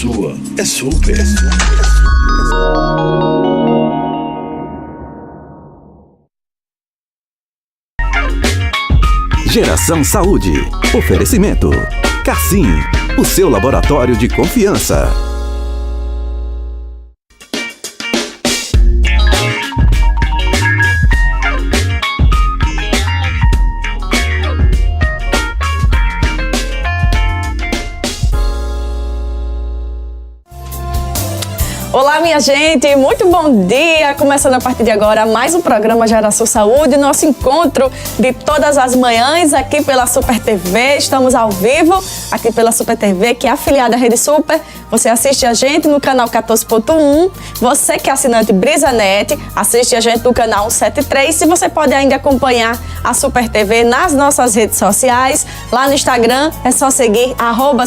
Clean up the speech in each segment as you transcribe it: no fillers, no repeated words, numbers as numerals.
sua é super. Geração Saúde. Oferecimento. Cassim, o seu laboratório de confiança. Olá, minha gente, muito bom dia! Começando a partir de agora mais um programa Geração Saúde, nosso encontro de todas as manhãs aqui pela Super TV. Estamos ao vivo aqui pela Super TV, que é afiliada à Rede Super. Você assiste a gente no canal 14.1. Você que é assinante BrisaNet, assiste a gente no canal 173. E você pode ainda acompanhar a Super TV nas nossas redes sociais. Lá no Instagram é só seguir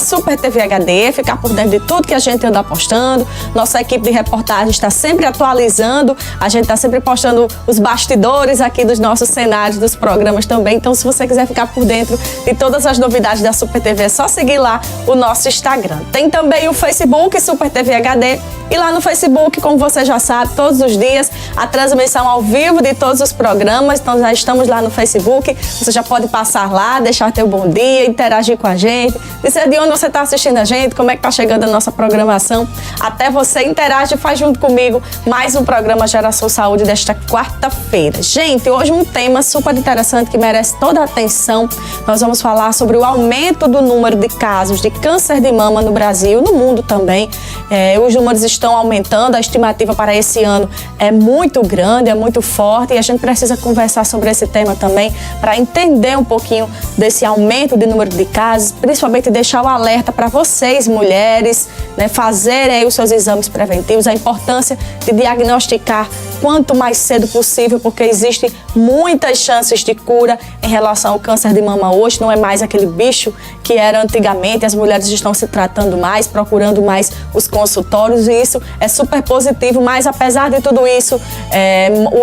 @SuperTVHD, ficar por dentro de tudo que a gente anda postando. Nossa equipe de reportagem está sempre atualizando, a gente está sempre postando os bastidores aqui dos nossos cenários, dos programas também. Então, se você quiser ficar por dentro de todas as novidades da Super TV, é só seguir lá o nosso Instagram. Tem também o Facebook Super TV HD, e lá no Facebook, como você já sabe, todos os dias a transmissão ao vivo de todos os programas. Então, já estamos lá no Facebook, você já pode passar lá, deixar teu bom dia, interagir com a gente, dizer de onde você está assistindo a gente, como é que está chegando a nossa programação. Até você interage e faz junto comigo mais um programa Geração Saúde desta quarta-feira. Gente, hoje um tema super interessante que merece toda a atenção. Nós vamos falar sobre o aumento do número de casos de câncer de mama no Brasil, no mundo também. Os números estão aumentando, a estimativa para esse ano é muito grande, é muito forte, e a gente precisa conversar sobre esse tema também para entender um pouquinho desse aumento de número de casos, principalmente deixar o alerta para vocês, mulheres, né, fazerem aí os seus exames preventivos, a importância de diagnosticar quanto mais cedo possível, porque existem muitas chances de cura em relação ao câncer de mama hoje. Não é mais aquele bicho que era antigamente, as mulheres estão se tratando mais, procurando mais os consultórios, e isso é super positivo, mas apesar de tudo isso,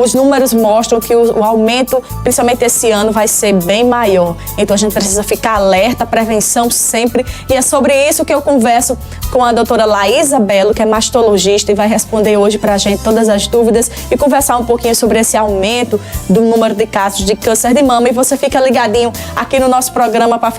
os números mostram que o aumento, principalmente esse ano, vai ser bem maior. Então a gente precisa ficar alerta, prevenção sempre, e é sobre isso que eu converso com a doutora Laísa Belo, que é mastologista, e vai responder hoje pra gente todas as dúvidas e conversar um pouquinho sobre esse aumento do número de casos de câncer de mama. E você fica ligadinho aqui no nosso programa para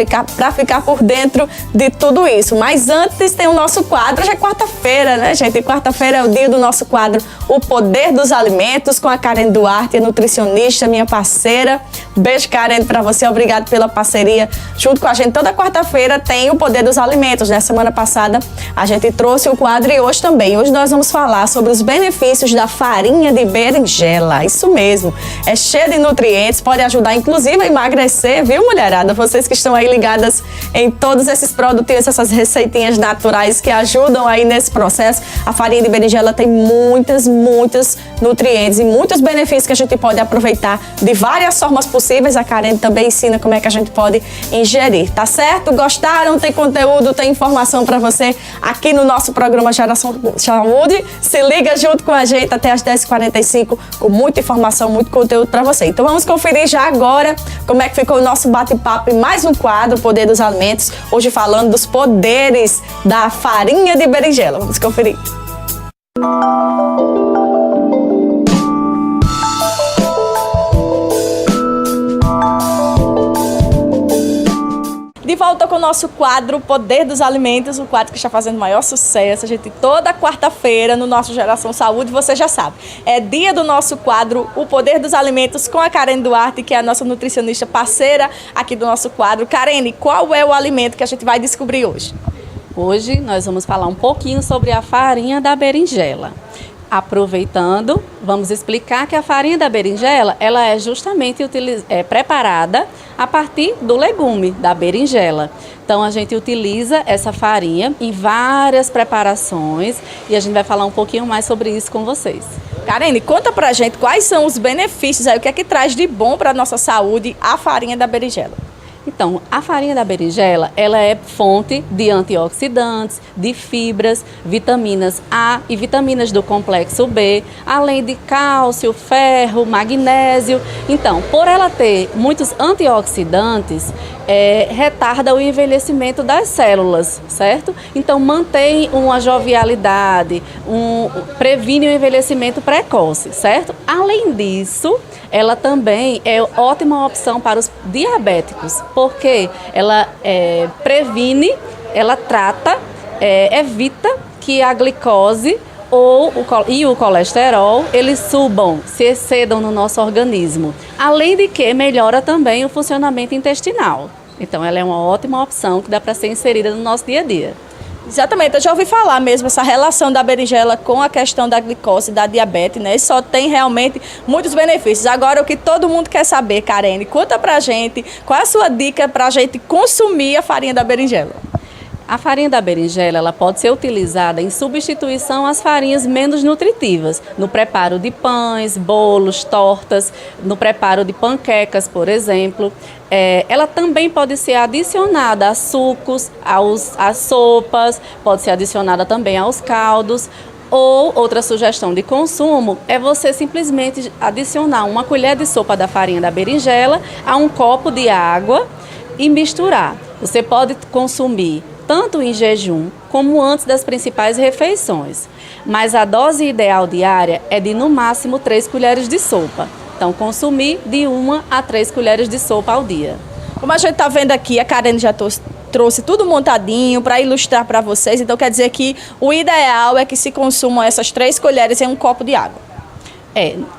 ficar por dentro de tudo isso. Mas antes tem o nosso quadro. Hoje é quarta-feira, né, gente? Quarta-feira é o dia do nosso quadro O Poder dos Alimentos, com a Karen Duarte, nutricionista, minha parceira. Beijo, Karen, para você. Obrigado pela parceria junto com a gente. Toda quarta-feira tem o Poder dos Alimentos, né? Semana passada a gente trouxe o quadro e hoje também. Hoje nós vamos falar sobre os benefícios da farinha de berinjela. Isso mesmo. É cheia de nutrientes, pode ajudar inclusive a emagrecer, viu, mulherada? Vocês que estão aí ligadas em todos esses produtinhos, essas receitinhas naturais que ajudam aí nesse processo. A farinha de berinjela tem muitos nutrientes e muitos benefícios que a gente pode aproveitar de várias formas possíveis. A Karen também ensina como é que a gente pode ingerir, tá certo? Gostaram? Tem conteúdo, tem informação para você aqui no nosso programa Geração Saúde. Se liga junto com a gente até as 10h45 com muita informação, muito conteúdo para você. Então vamos conferir já agora como é que ficou o nosso bate-papo em mais um quadro, Poder dos Alimentos, hoje falando dos poderes da farinha de berinjela. Vamos conferir. De volta com o nosso quadro Poder dos Alimentos, um quadro que está fazendo maior sucesso. A gente toda quarta-feira no nosso Geração Saúde, você já sabe, é dia do nosso quadro O Poder dos Alimentos com a Karen Duarte, que é a nossa nutricionista parceira aqui do nosso quadro. Karen, qual é o alimento que a gente vai descobrir hoje? Hoje nós vamos falar um pouquinho sobre a farinha da berinjela. Aproveitando, vamos explicar que a farinha da berinjela, ela é justamente preparada a partir do legume da berinjela. Então a gente utiliza essa farinha em várias preparações e a gente vai falar um pouquinho mais sobre isso com vocês. Karen, conta pra gente quais são os benefícios aí, o que é que traz de bom para a nossa saúde a farinha da berinjela. Então, a farinha da berinjela, ela é fonte de antioxidantes, de fibras, vitaminas A e vitaminas do complexo B, além de cálcio, ferro, magnésio. Então, por ela ter muitos antioxidantes, retarda o envelhecimento das células, certo? Então mantém uma jovialidade, previne o envelhecimento precoce, certo? Além disso, ela também é ótima opção para os diabéticos, porque ela previne, ela trata, evita que a glicose e o colesterol, eles subam, se excedam no nosso organismo. Além de que melhora também o funcionamento intestinal. Então ela é uma ótima opção que dá para ser inserida no nosso dia a dia. Exatamente, eu já ouvi falar mesmo essa relação da berinjela com a questão da glicose e da diabetes, né? Só tem realmente muitos benefícios. Agora, o que todo mundo quer saber, Karene, conta pra gente, qual é a sua dica pra gente consumir a farinha da berinjela? A farinha da berinjela, ela pode ser utilizada em substituição às farinhas menos nutritivas, no preparo de pães, bolos, tortas, no preparo de panquecas, por exemplo. Ela também pode ser adicionada a sucos, às sopas, pode ser adicionada também aos caldos. Ou outra sugestão de consumo é você simplesmente adicionar uma colher de sopa da farinha da berinjela a um copo de água e misturar. Você pode consumir tanto em jejum como antes das principais refeições. Mas a dose ideal diária é de no máximo 3 colheres de sopa. Então consumir de 1 a 3 colheres de sopa ao dia. Como a gente está vendo aqui, a Karene já trouxe tudo montadinho para ilustrar para vocês. Então quer dizer que o ideal é que se consumam essas 3 colheres em um copo de água.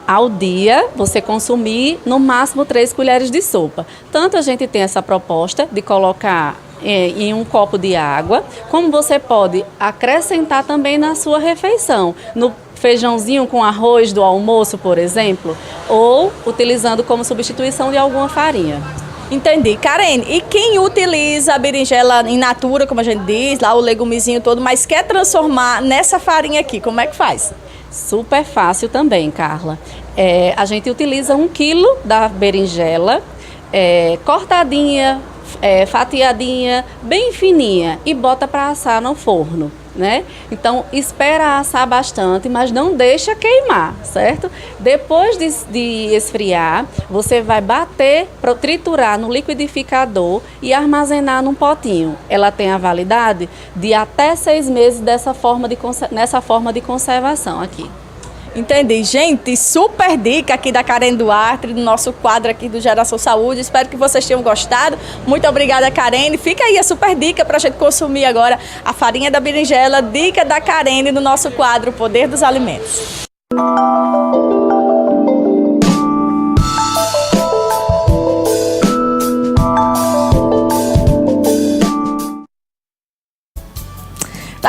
Ao dia, você consumir no máximo 3 colheres de sopa. Tanto a gente tem essa proposta de colocar em um copo de água, como você pode acrescentar também na sua refeição, no feijãozinho com arroz do almoço, por exemplo, ou utilizando como substituição de alguma farinha. Entendi. Karene, e quem utiliza a berinjela in natura, como a gente diz, lá o legumezinho todo, mas quer transformar nessa farinha aqui, como é que faz? Super fácil também, Carla. A gente utiliza 1 quilo da berinjela, cortadinha, fatiadinha, bem fininha e bota para assar no forno, né? Então, espera assar bastante, mas não deixa queimar, certo? Depois de esfriar, você vai bater, triturar no liquidificador e armazenar num potinho. Ela tem a validade de até 6 meses nessa forma de conservação aqui. Entendi. Gente, super dica aqui da Karene Duarte, do nosso quadro aqui do Geração Saúde. Espero que vocês tenham gostado. Muito obrigada, Karene. Fica aí a super dica para a gente consumir agora a farinha da berinjela. Dica da Karene no nosso quadro Poder dos Alimentos.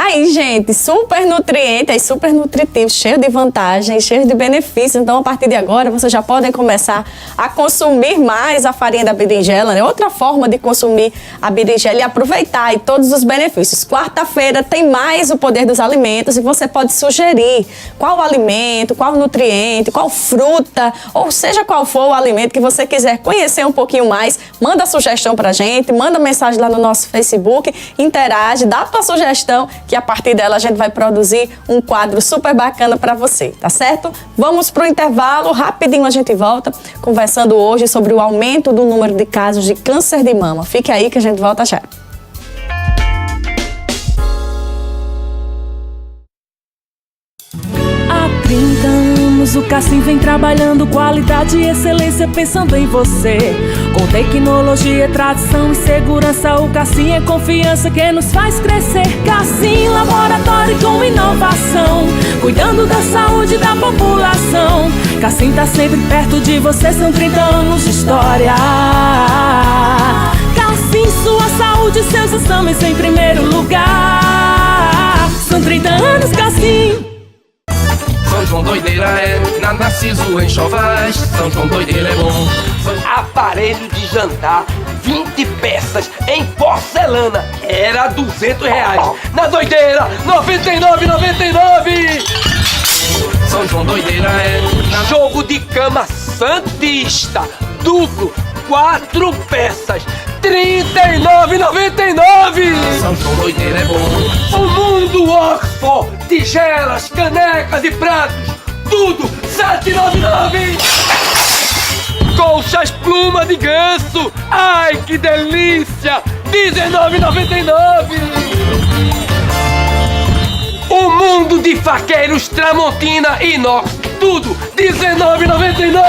Aí, gente, super nutriente, aí super nutritivo, cheio de vantagens, cheio de benefícios. Então, a partir de agora, vocês já podem começar a consumir mais a farinha da berinjela, né? Outra forma de consumir a berinjela e aproveitar aí todos os benefícios. Quarta-feira tem mais o Poder dos Alimentos e você pode sugerir qual alimento, qual nutriente, qual fruta, ou seja qual for o alimento que você quiser conhecer um pouquinho mais. Manda sugestão pra gente, manda mensagem lá no nosso Facebook, interage, dá a tua sugestão, que a partir dela a gente vai produzir um quadro super bacana para você, tá certo? Vamos pro intervalo, rapidinho a gente volta, conversando hoje sobre o aumento do número de casos de câncer de mama. Fique aí que a gente volta já. Há 30 anos o Cassim vem trabalhando qualidade e excelência pensando em você. Com tecnologia, tradição e segurança, o Cassim é confiança que nos faz crescer. Cassim, laboratório com inovação, cuidando da saúde da população. Cassim tá sempre perto de você, são 30 anos de história. Cassim, sua saúde, seus exames em primeiro lugar. São 30 anos, Cassim. São João doideira é, na Narciso em Chovais. São João doideira é bom. Aparelho de jantar, 20 peças em porcelana, era R$200. Na doideira, 99,99. São João doideira é, na... Jogo de cama Santista, duplo, 4 peças, R$39,99. São João doideira é bom. O Mundo Oxford, tigelas, canecas e pratos, tudo R$7,99. colchas pluma de ganso. Ai, que delícia! R$19,99. O mundo de faqueiros Tramontina inox. Tudo R$19,99.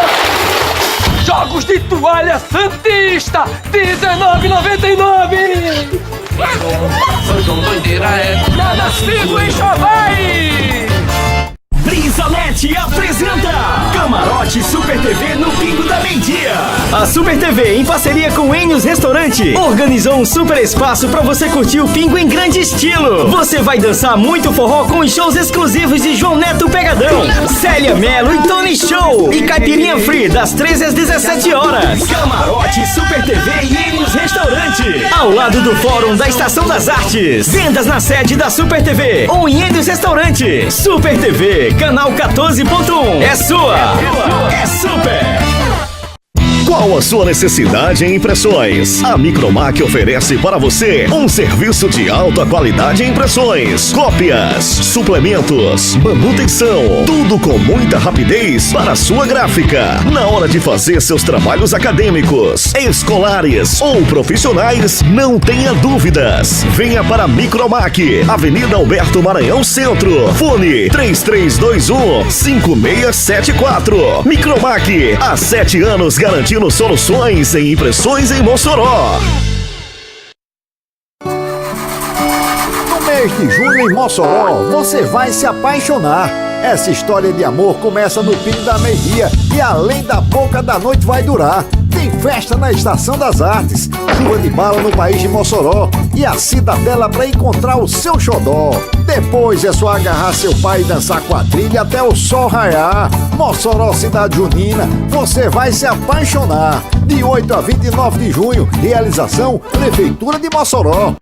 Jogos de toalha Santista, R$19,99. São João doideira é Nascido em Chovai. Brisanet apresenta Camarote Super TV no Pingo da Meia-Dia. A Super TV, em parceria com Enios Restaurante, organizou um super espaço para você curtir o Pingo em grande estilo. Você vai dançar muito forró com os shows exclusivos de João Neto Pegadão, Célia Mello e Tony Show e Caipirinha Free das 13 às 17 horas. Camarote Super TV e Enios Restaurante, ao lado do Fórum da Estação das Artes. Vendas na sede da Super TV ou em Enios Restaurante. Super TV, canal 14.1. É sua. É super. Qual a sua necessidade em impressões? A Micromac oferece para você um serviço de alta qualidade em impressões, cópias, suplementos, manutenção, tudo com muita rapidez para a sua gráfica. Na hora de fazer seus trabalhos acadêmicos, escolares ou profissionais, não tenha dúvidas. Venha para a Micromac, Avenida Alberto Maranhão Centro. Fone 3321-5674. Micromac, há 7 anos garantindo soluções em impressões em Mossoró. No mês de junho em Mossoró, você vai se apaixonar. Essa história de amor começa no Pingo da Meia-Dia e além da boca da noite vai durar. Tem festa na Estação das Artes, chuva de bala no país de Mossoró e a cidadela para encontrar o seu xodó. Depois é só agarrar seu pai e dançar quadrilha até o sol raiar. Mossoró, cidade junina, você vai se apaixonar. De 8 a 29 de junho, realização Prefeitura de Mossoró.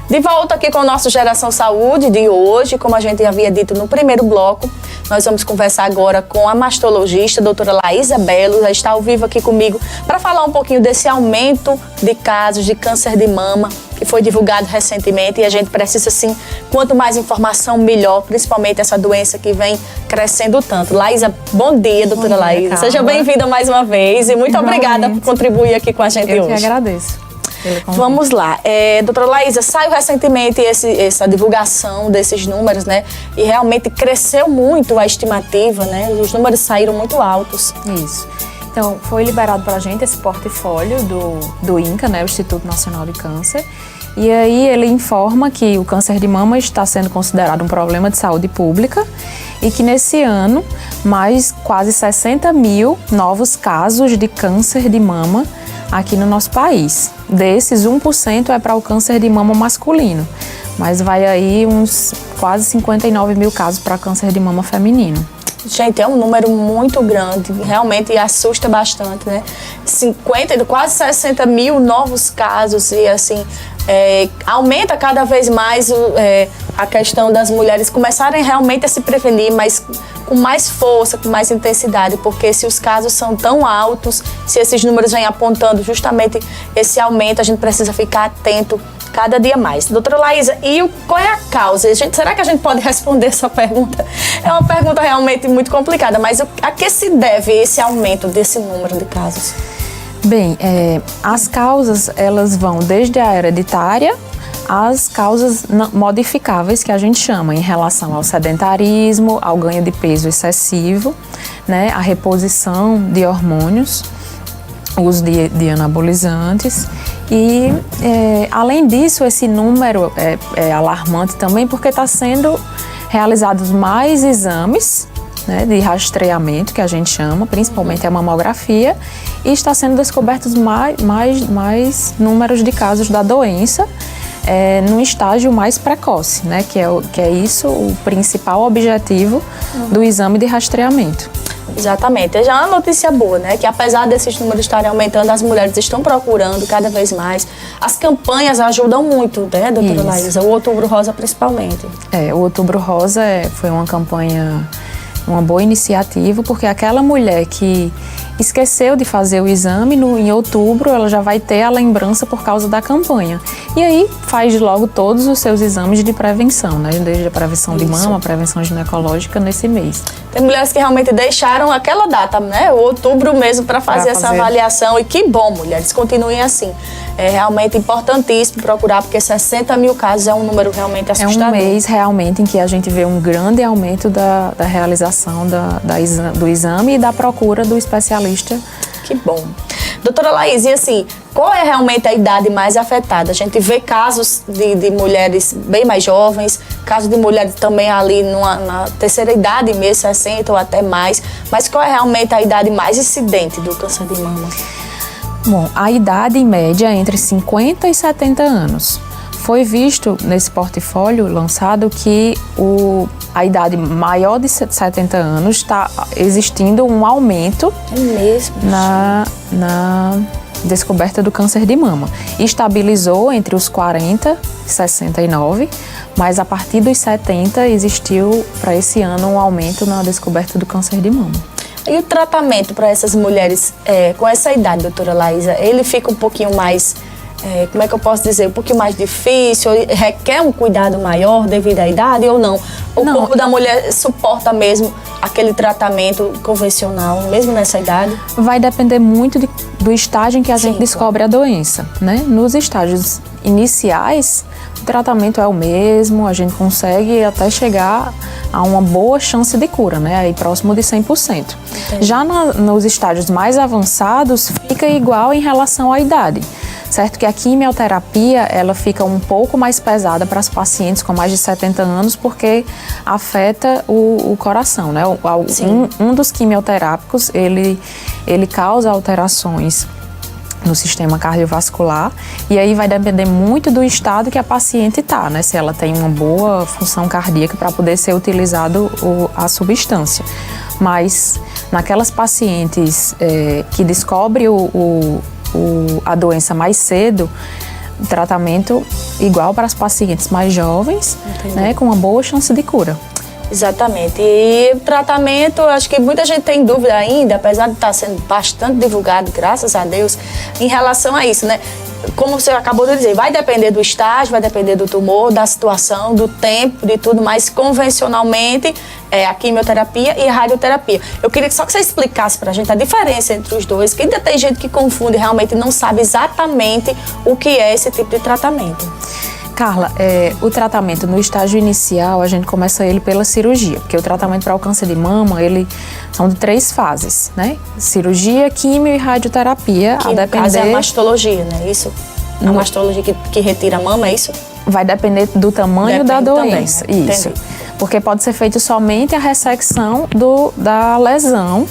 De volta aqui com o nosso Geração Saúde de hoje, como a gente havia dito no primeiro bloco, nós vamos conversar agora com a mastologista, a doutora Laísa Bello, já está ao vivo aqui comigo, para falar um pouquinho desse aumento de casos de câncer de mama, que foi divulgado recentemente, e a gente precisa, sim, quanto mais informação, melhor, principalmente essa doença que vem crescendo tanto. Laísa, bom dia, doutora Laísa. Seja bem-vinda mais uma vez e muito obrigada por contribuir aqui com a gente hoje. Eu que agradeço. Vamos lá, doutora Laísa, saiu recentemente essa divulgação desses números, né? E realmente cresceu muito a estimativa, né? Os números saíram muito altos. Isso. Então, foi liberado para a gente esse portfólio do INCA, né? O Instituto Nacional de Câncer. E aí ele informa que o câncer de mama está sendo considerado um problema de saúde pública e que nesse ano, mais quase 60 mil novos casos de câncer de mama aqui no nosso país. Desses, 1% é para o câncer de mama masculino, mas vai aí uns quase 59 mil casos para câncer de mama feminino. Gente, é um número muito grande, realmente assusta bastante, né? Quase 60 mil novos casos e assim, aumenta cada vez mais a questão das mulheres começarem realmente a se prevenir, mas com mais força, com mais intensidade, porque se os casos são tão altos, se esses números vêm apontando justamente esse aumento, a gente precisa ficar atento cada dia mais. Doutora Laísa, e qual é a causa? Será que a gente pode responder essa pergunta? É uma pergunta realmente muito complicada, mas a que se deve esse aumento desse número de casos? Bem, as causas, elas vão desde a hereditária às causas modificáveis, que a gente chama, em relação ao sedentarismo, ao ganho de peso excessivo, né, a reposição de hormônios, o uso de anabolizantes. E, além disso, esse número é alarmante também porque está sendo realizados mais exames, né, de rastreamento, que a gente chama, principalmente a mamografia, e está sendo descobertos mais números de casos da doença no estágio mais precoce, né, que é isso o principal objetivo do exame de rastreamento. Exatamente. Já é uma notícia boa, né? Que apesar desses números estarem aumentando, as mulheres estão procurando cada vez mais. As campanhas ajudam muito, né, doutora Laísa? O Outubro Rosa, principalmente. O Outubro Rosa foi uma campanha, uma boa iniciativa, porque aquela mulher que esqueceu de fazer o exame, em outubro ela já vai ter a lembrança por causa da campanha. E aí faz logo todos os seus exames de prevenção, né? Desde a prevenção de mama, a prevenção ginecológica nesse mês. Tem mulheres que realmente deixaram aquela data, né? O outubro mesmo, para fazer essa avaliação. E que bom, mulheres, continuem assim. É realmente importantíssimo procurar, porque 60 mil casos é um número realmente assustador. É um mês realmente em que a gente vê um grande aumento da realização do exame e da procura do especialista. Que bom. Doutora Laís, e assim, qual é realmente a idade mais afetada? A gente vê casos de mulheres bem mais jovens, casos de mulheres também ali na terceira idade mesmo, 60 ou até mais. Mas qual é realmente a idade mais incidente do câncer de mama? Bom, a idade em média é entre 50 e 70 anos. Foi visto nesse portfólio lançado que a idade maior de 70 anos está existindo um aumento na descoberta do câncer de mama. Estabilizou entre os 40 e 69, mas a partir dos 70 existiu para esse ano um aumento na descoberta do câncer de mama. E o tratamento para essas mulheres com essa idade, doutora Laísa, ele fica um pouquinho mais, como é que eu posso dizer, um pouquinho mais difícil, requer um cuidado maior devido à idade ou não? O corpo da mulher suporta mesmo aquele tratamento convencional, mesmo nessa idade? Vai depender muito do estágio em que a gente descobre a doença, né? Nos estágios iniciais, o tratamento é o mesmo, a gente consegue até chegar a uma boa chance de cura, né? Aí próximo de 100%. Entendi. Já nos estágios mais avançados, fica igual em relação à idade. Certo que a quimioterapia, ela fica um pouco mais pesada para as pacientes com mais de 70 anos, porque afeta o coração, né? Um dos quimioterápicos, ele causa alterações no sistema cardiovascular, e aí vai depender muito do estado que a paciente está, né? Se ela tem uma boa função cardíaca para poder ser utilizado a substância. Mas naquelas pacientes que descobrem a doença mais cedo, o tratamento igual para as pacientes mais jovens, né, com uma boa chance de cura. Exatamente. E o tratamento, acho que muita gente tem dúvida ainda, apesar de estar sendo bastante divulgado, graças a Deus, em relação a isso, né? Como você acabou de dizer, vai depender do estágio, vai depender do tumor, da situação, do tempo, de tudo, mas convencionalmente a quimioterapia e a radioterapia. Eu queria só que você explicasse pra gente a diferença entre os dois, que ainda tem gente que confunde, realmente não sabe exatamente o que é esse tipo de tratamento. Carla, o tratamento no estágio inicial, a gente começa ele pela cirurgia, porque o tratamento para o câncer de mama, ele são de 3 fases, né? Cirurgia, quimio e radioterapia, a depender... No caso é a mastologia, né? Isso? A mastologia que retira a mama, é isso? Vai depender do tamanho da doença, também, né? Isso. Entendi. Porque pode ser feito somente a ressecção da lesão,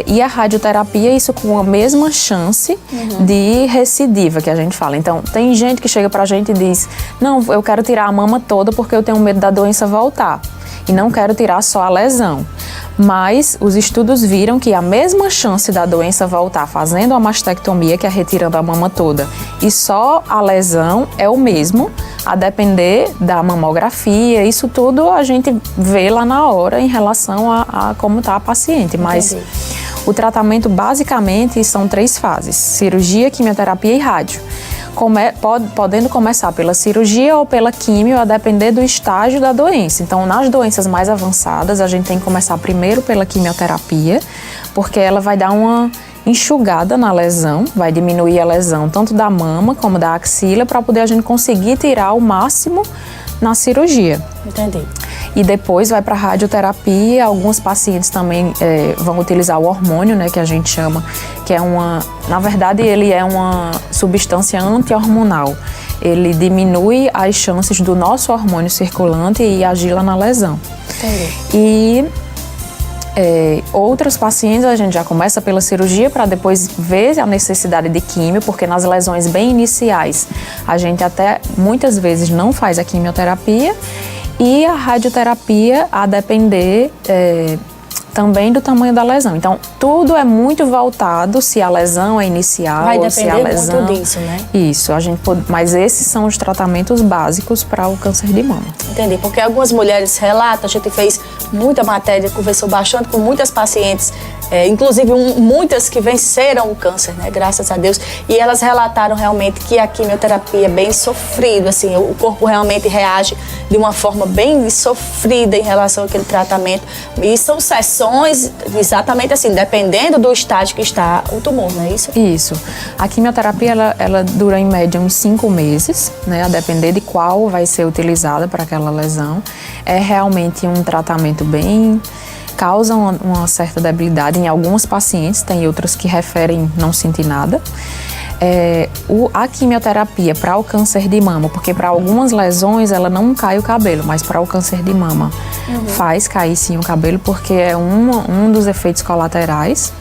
e a radioterapia, isso com a mesma chance de recidiva, que a gente fala. Então, tem gente que chega pra gente e diz: não, eu quero tirar a mama toda porque eu tenho medo da doença voltar. E não quero tirar só a lesão. Mas os estudos viram que a mesma chance da doença voltar fazendo a mastectomia, que é retirando a mama toda, e só a lesão é o mesmo, a depender da mamografia. Isso tudo a gente vê lá na hora em relação a como está a paciente. Mas o tratamento basicamente são 3 fases: cirurgia, quimioterapia e rádio. Podendo começar pela cirurgia ou pela quimio, a depender do estágio da doença. Então, nas doenças mais avançadas, a gente tem que começar primeiro pela quimioterapia, porque ela vai dar uma enxugada na lesão, vai diminuir a lesão tanto da mama como da axila, para poder a gente conseguir tirar o máximo na cirurgia. Entendi. E depois vai para a radioterapia. Alguns pacientes também vão utilizar o hormônio, né, que a gente chama, que é na verdade, ele é uma substância anti-hormonal. Ele diminui as chances do nosso hormônio circulante e agir lá na lesão. Entendi. E outros pacientes a gente já começa pela cirurgia para depois ver a necessidade de químio, porque nas lesões bem iniciais a gente até muitas vezes não faz a quimioterapia, e a radioterapia a depender também do tamanho da lesão. Então, tudo é muito voltado se a lesão é inicial ou se a lesão... Vai depender muito disso, né? Isso, mas esses são os tratamentos básicos para o câncer de mama. Entendi, porque algumas mulheres relatam, a gente fez muita matéria, conversou bastante com muitas pacientes inclusive muitas que venceram o câncer, né? Graças a Deus. E elas relataram realmente que a quimioterapia é bem sofrida, assim, o corpo realmente reage de uma forma bem sofrida em relação àquele tratamento. E são sessões exatamente assim, dependendo do estágio que está o tumor, não é isso? Isso. A quimioterapia, ela dura em média uns 5 meses, né? A depender de qual vai ser utilizada para aquela lesão. É realmente um tratamento bem... causa uma certa debilidade em alguns pacientes, tem outros que referem não sentir nada. A quimioterapia para o câncer de mama, porque para algumas lesões ela não cai o cabelo, mas para o câncer de mama faz cair sim o cabelo, porque é um dos efeitos colaterais.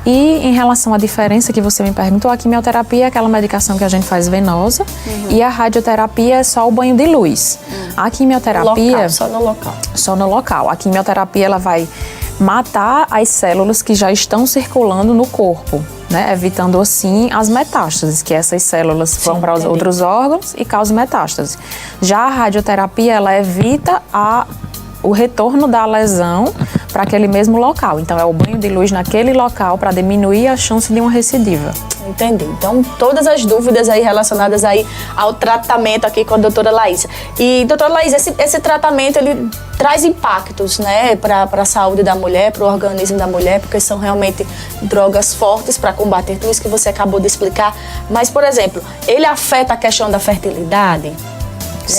E em relação à diferença que você me perguntou, a quimioterapia é aquela medicação que a gente faz venosa e a radioterapia é só o banho de luz. A quimioterapia... Local, só no local. Só no local. A quimioterapia ela vai matar as células que já estão circulando no corpo, né? Evitando assim as metástases, que essas células vão para os outros órgãos e causam metástases. Já a radioterapia ela evita o retorno da lesão para aquele mesmo local. Então, é o banho de luz naquele local para diminuir a chance de uma recidiva. Entendi. Então, todas as dúvidas aí relacionadas aí ao tratamento aqui com a doutora Laís. E, doutora Laís, esse tratamento, ele traz impactos, né, para a saúde da mulher, para o organismo da mulher, porque são realmente drogas fortes para combater tudo isso que você acabou de explicar. Mas, por exemplo, ele afeta a questão da fertilidade?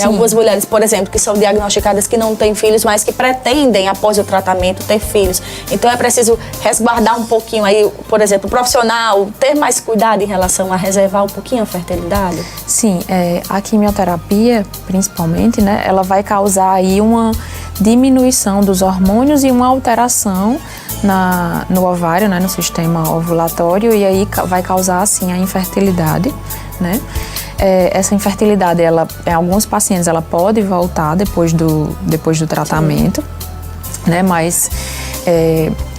Algumas mulheres, por exemplo, que são diagnosticadas que não têm filhos, mas que pretendem, após o tratamento, ter filhos. Então é preciso resguardar um pouquinho aí, por exemplo, o profissional, ter mais cuidado em relação a reservar um pouquinho a fertilidade? Sim, a quimioterapia, principalmente, né, ela vai causar aí uma diminuição dos hormônios e uma alteração no ovário, né, no sistema ovulatório, e aí vai causar, assim, a infertilidade, né? Essa infertilidade, em alguns pacientes, ela pode voltar depois do tratamento, né? Mas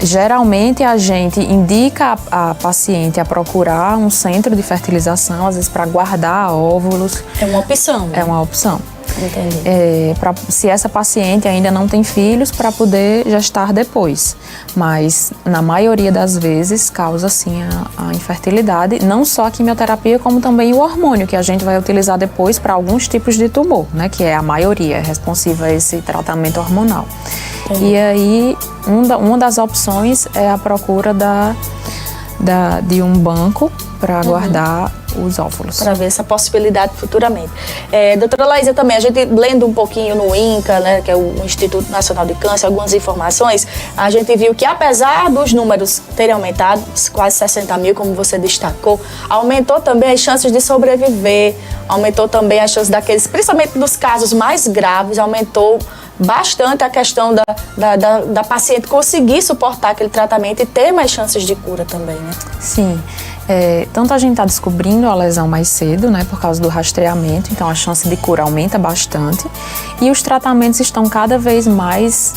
geralmente a gente indica a paciente a procurar um centro de fertilização, às vezes para guardar óvulos. É uma opção, né? É uma opção. Entendi. Se essa paciente ainda não tem filhos, para poder gestar depois. Mas, na maioria das vezes, causa, sim, a infertilidade. Não só a quimioterapia, como também o hormônio, que a gente vai utilizar depois para alguns tipos de tumor, né? Que é a maioria, responsiva a esse tratamento hormonal. Entendi. E aí, uma das opções é a procura de um banco para guardar os óvulos. Para ver essa possibilidade futuramente. Doutora Laís, também, a gente lendo um pouquinho no INCA, né, que é o Instituto Nacional de Câncer, algumas informações, a gente viu que apesar dos números terem aumentado, quase 60 mil, como você destacou, aumentou também as chances de sobreviver, aumentou também as chances daqueles, principalmente dos casos mais graves, aumentou bastante a questão da paciente conseguir suportar aquele tratamento e ter mais chances de cura também, né? Sim. Tanto a gente está descobrindo a lesão mais cedo, né, por causa do rastreamento, então a chance de cura aumenta bastante. E os tratamentos estão cada vez mais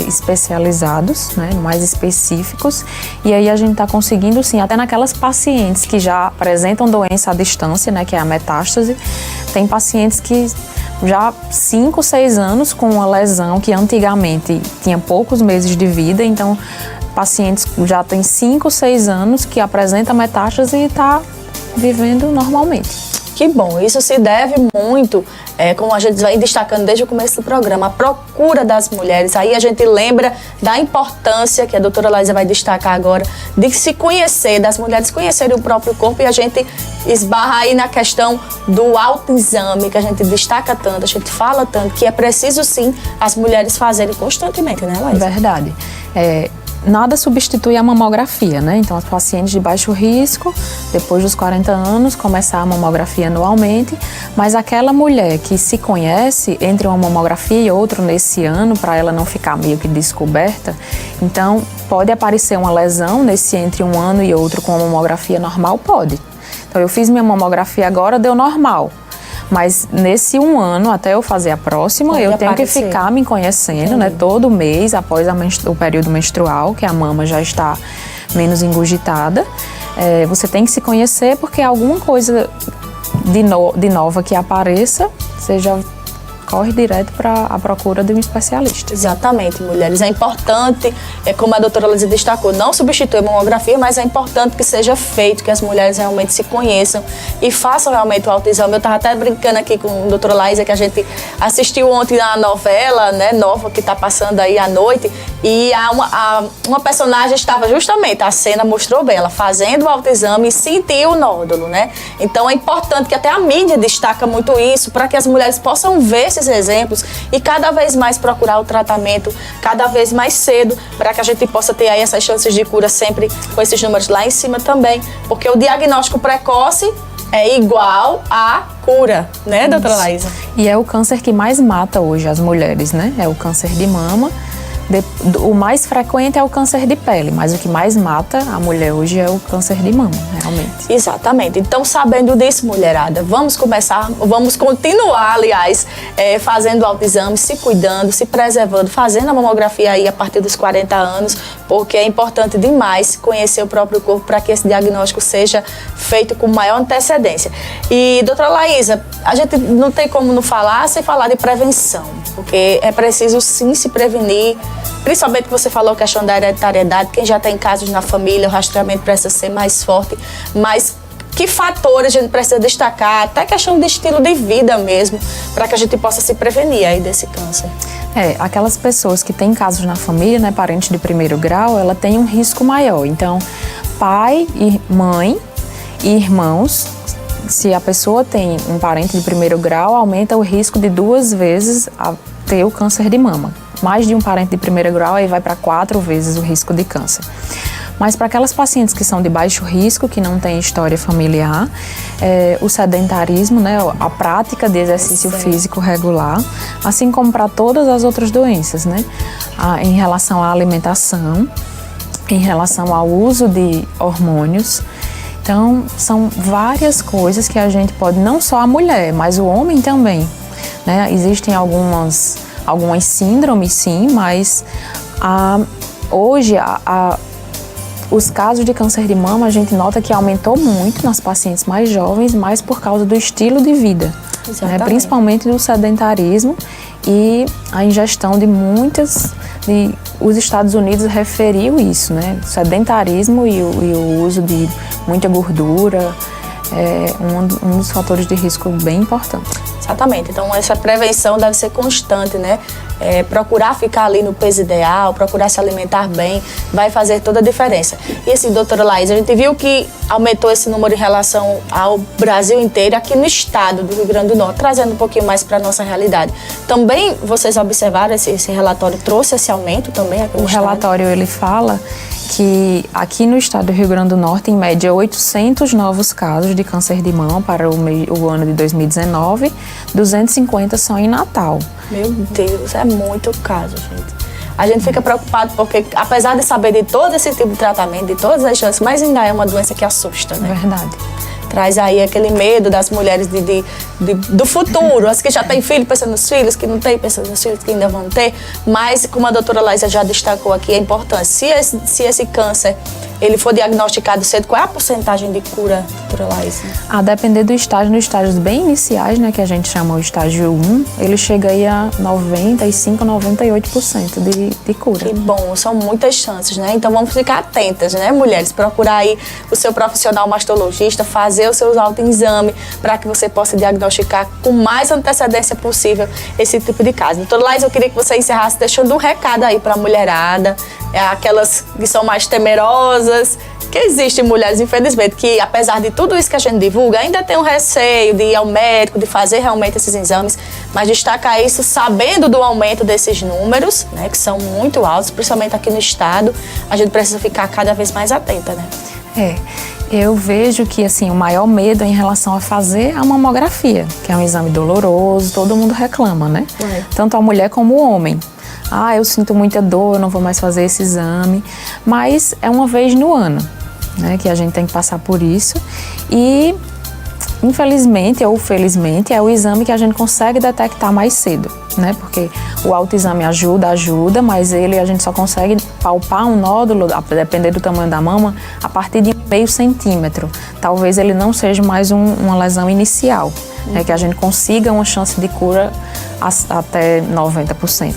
especializados, né, mais específicos. E aí a gente está conseguindo, sim, até naquelas pacientes que já apresentam doença à distância, né, que é a metástase, tem pacientes que já 5, 6 anos com uma lesão que antigamente tinha poucos meses de vida, então pacientes já têm 5, 6 anos que apresentam metástase e está vivendo normalmente. Que bom, isso se deve muito, como a gente vai destacando desde o começo do programa, a procura das mulheres. Aí a gente lembra da importância, que a doutora Laísa vai destacar agora, de se conhecer, das mulheres conhecerem o próprio corpo, e a gente esbarra aí na questão do autoexame, que a gente destaca tanto, a gente fala tanto, que é preciso sim as mulheres fazerem constantemente, né, Laísa? Verdade. Nada substitui a mamografia, né? Então, as pacientes de baixo risco, depois dos 40 anos, começar a mamografia anualmente, mas aquela mulher que se conhece entre uma mamografia e outra nesse ano, para ela não ficar meio que descoberta, então pode aparecer uma lesão entre um ano e outro com a mamografia normal? Pode. Então, eu fiz minha mamografia agora, deu normal. Mas nesse um ano, até eu fazer a próxima, eu tenho que ficar me conhecendo, né? Todo mês, após o período menstrual, que a mama já está menos engurgitada. Você tem que se conhecer, porque alguma coisa de nova que apareça, você já corre direto para a procura de um especialista. Exatamente, mulheres. É importante, como a doutora Laísa destacou, não substitui a mamografia, mas é importante que seja feito, que as mulheres realmente se conheçam e façam realmente o autoexame. Eu estava até brincando aqui com a doutora Laísa, que a gente assistiu ontem na novela, né, nova, que está passando aí à noite, e uma personagem estava justamente, a cena mostrou bem, ela fazendo o autoexame e sentiu o nódulo, né? Então é importante que até a mídia destaca muito isso, para que as mulheres possam ver esses exemplos e cada vez mais procurar o tratamento cada vez mais cedo, para que a gente possa ter aí essas chances de cura sempre com esses números lá em cima também, porque o diagnóstico precoce é igual à cura, né, doutora Laísa? E é o câncer que mais mata hoje as mulheres, né? É o câncer de mama. O mais frequente é o câncer de pele, mas o que mais mata a mulher hoje é o câncer de mama, realmente. Exatamente. Então, sabendo disso, mulherada, vamos continuar, aliás, fazendo autoexame, se cuidando, se preservando, fazendo a mamografia aí a partir dos 40 anos, porque é importante demais conhecer o próprio corpo para que esse diagnóstico seja feito com maior antecedência. E, doutora Laísa, a gente não tem como não falar sem falar de prevenção, porque é preciso sim se prevenir. Principalmente que você falou a questão da hereditariedade, quem já tem casos na família, o rastreamento precisa ser mais forte, mas que fatores a gente precisa destacar, até questão de estilo de vida mesmo, para que a gente possa se prevenir aí desse câncer? Aquelas pessoas que têm casos na família, né, parentes de primeiro grau, ela tem um risco maior. Então, pai, mãe e irmãos, se a pessoa tem um parente de primeiro grau, aumenta o risco de 2 vezes a ter o câncer de mama. Mais de um parente de primeiro grau, aí vai para 4 vezes o risco de câncer. Mas para aquelas pacientes que são de baixo risco, que não têm história familiar, o sedentarismo, né, a prática de exercício físico regular, assim como para todas as outras doenças, né, em relação à alimentação, em relação ao uso de hormônios. Então, são várias coisas que a gente pode, não só a mulher, mas o homem também, né? Existem algumas síndromes, sim, mas hoje os casos de câncer de mama a gente nota que aumentou muito nas pacientes mais jovens, mais por causa do estilo de vida, né? Principalmente do sedentarismo e a ingestão de os Estados Unidos referiu isso, né? O sedentarismo e o uso de muita gordura é um dos fatores de risco bem importante. Exatamente. Então, essa prevenção deve ser constante, né? Procurar ficar ali no peso ideal, procurar se alimentar bem, vai fazer toda a diferença. E assim, doutora Laísa, a gente viu que aumentou esse número em relação ao Brasil inteiro, aqui no estado do Rio Grande do Norte, trazendo um pouquinho mais para a nossa realidade. Também, vocês observaram, esse relatório trouxe esse aumento também aqui no estado? O relatório, ele fala que aqui no estado do Rio Grande do Norte, em média, 800 novos casos de câncer de mama para o ano de 2019, 250 só em Natal. Meu Deus, é muito caso, gente. A gente fica preocupado porque, apesar de saber de todo esse tipo de tratamento, de todas as chances, mas ainda é uma doença que assusta, né? Verdade. Traz aí aquele medo das mulheres do futuro, as que já têm filho pensando nos filhos, que não têm pensando nos filhos, que ainda vão ter. Mas, como a doutora Laísa já destacou aqui, é importante. Se esse câncer ele for diagnosticado cedo, qual é a porcentagem de cura, doutora Laísa? A depender do estágio, nos estágios bem iniciais, né, que a gente chama o estágio 1, ele chega aí a 95, 98% de cura. Que bom, são muitas chances, né? Então vamos ficar atentas, né, mulheres? Procurar aí o seu profissional mastologista, fazer o seu autoexame para que você possa diagnosticar com mais antecedência possível esse tipo de caso. Doutora Laísa, eu queria que você encerrasse deixando um recado aí para a mulherada, aquelas que são mais temerosas, que existem mulheres, infelizmente, que apesar de tudo isso que a gente divulga, ainda tem um receio de ir ao médico, de fazer realmente esses exames, mas destaca isso sabendo do aumento desses números, né, que são muito altos, principalmente aqui no estado, a gente precisa ficar cada vez mais atenta, né? Eu vejo que, assim, o maior medo é em relação a fazer a mamografia, que é um exame doloroso, todo mundo reclama, né? Tanto a mulher como o homem. Eu sinto muita dor, eu não vou mais fazer esse exame. Mas é uma vez no ano, né, que a gente tem que passar por isso. E, infelizmente ou felizmente, é o exame que a gente consegue detectar mais cedo, né? Porque o autoexame ajuda, mas a gente só consegue palpar um nódulo, a depender do tamanho da mama, a partir de 0,5 centímetro. Talvez ele não seja mais uma lesão inicial. que a gente consiga uma chance de cura até 90%.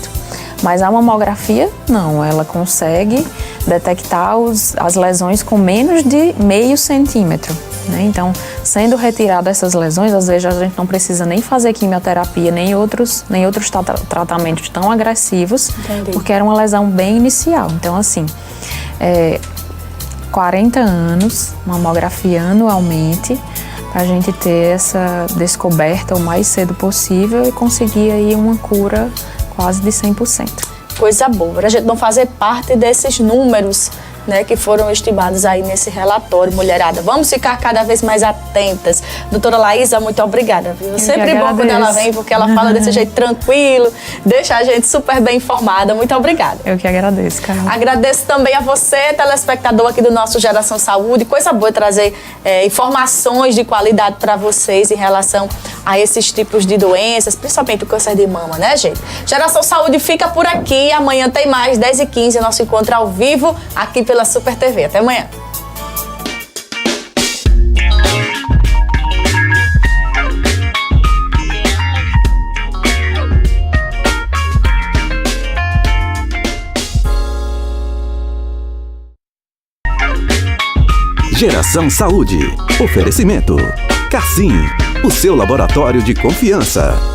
Mas a mamografia, não, ela consegue detectar as lesões com menos de meio centímetro. Né? Então, sendo retiradas essas lesões, às vezes a gente não precisa nem fazer quimioterapia, nem outros tratamentos tão agressivos, entendi, porque era uma lesão bem inicial. Então, assim, 40 anos, mamografia anualmente, para a gente ter essa descoberta o mais cedo possível e conseguir aí uma cura quase de 100%. Coisa boa, para a gente não fazer parte desses números, né, que foram estimados aí nesse relatório, mulherada. Vamos ficar cada vez mais atentas. Doutora Laísa, muito obrigada, viu? Sempre bom quando ela vem, porque ela fala desse jeito tranquilo, deixa a gente super bem informada. Muito obrigada. Eu que agradeço, Carol. Agradeço também a você, telespectador aqui do nosso Geração Saúde. Coisa boa trazer informações de qualidade para vocês em relação a esses tipos de doenças, principalmente o câncer de mama, né, gente? Geração Saúde fica por aqui. Amanhã tem mais, 10h15, nosso encontro ao vivo aqui pela Super TV. Até amanhã. Geração Saúde. Oferecimento. Cassim, o seu laboratório de confiança.